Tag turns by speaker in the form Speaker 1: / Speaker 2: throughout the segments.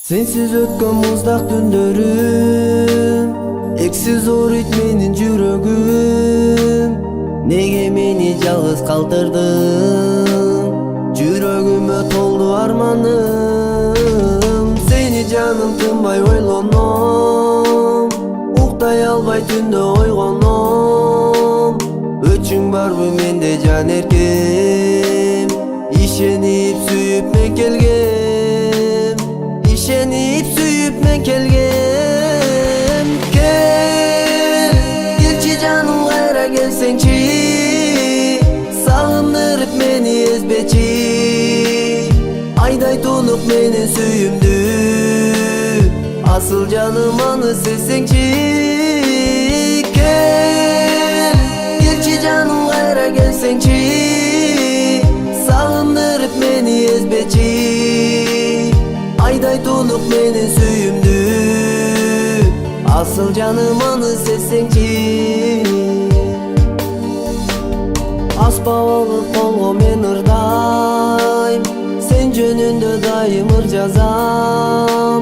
Speaker 1: Sensiz ötken muzdaq түндөрүм, эксиз ооруйт менин жүрөгүм. Неге мени жалгыз калтырдың? Жүрөгүмө толду арманым. Сени жаным тынбай ойлоном, уктай албай түндө ойгоном. Өчүң барбы менде жан эркем? Ишенип сүйүп мен келгем, ишенип сүйүп мен келгем. Келчи жаным кайра келсеңчи, сагындырып мени эзбечи. Айдай тунук менин сүйүмдү, асыл жаным аны сезсеңчи. Келчи жаным кайра келсеңчи, сагындырып мени эзбечи. Айдай тунук менин сүйүмдү, асыл жаным аны сезсеңчи. Аспа болуп колго мен ырдайм, сен жөнүндө дайым ыр жазам.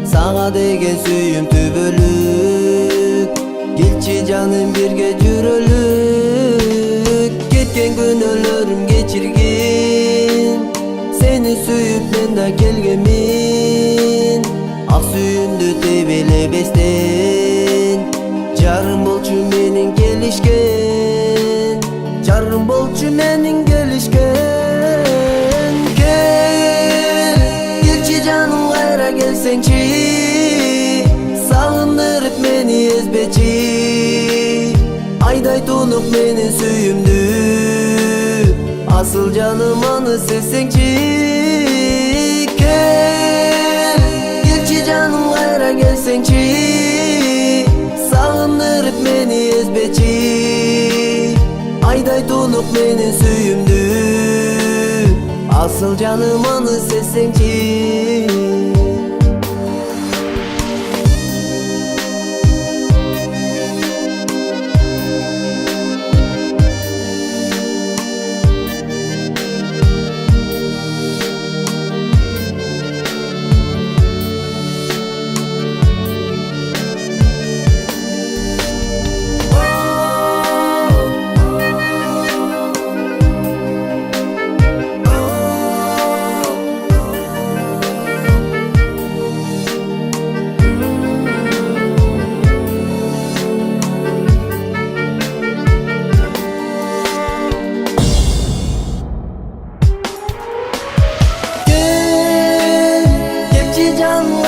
Speaker 1: Сага деген сүйүм түбөлүк, келчи жаным бирге жүрөлүк. Кеткен күнөөлөрүм кечиргин, сени сүйүп мен да келгемин. Ак сүйүмдү тебелебестен, жарым болчу менин келишкен, жарым болчу менин келишкен. Келчи жаным кайра келсеңчи, сагындырып мени эзбечи. Айдай тунук менин сүйүмдү, асыл жаным аны сезсеңчи. Келчи жаным кайра келсеңчи, сагындырып мени эзбечи. Айдай тунук менин сүйүмдү, асыл жаным аны сезсеңчи.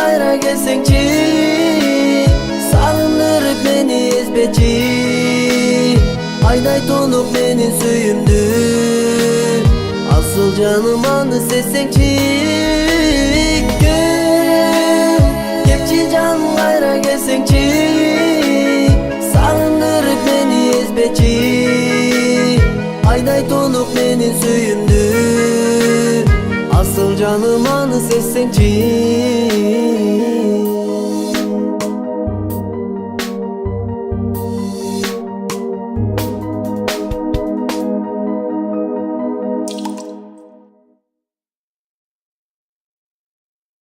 Speaker 1: Кайра келсеңчи, сагындырып мени эзбечи. Айдай тунук менин сүйүмдү, асыл жаным аны сезсеңчи. Келчи жаным кайра келсеңчи, сагындырып мени эзбечи. Айдай тунук менин сүйүмдү, асыл жаным аны сезсеңчи.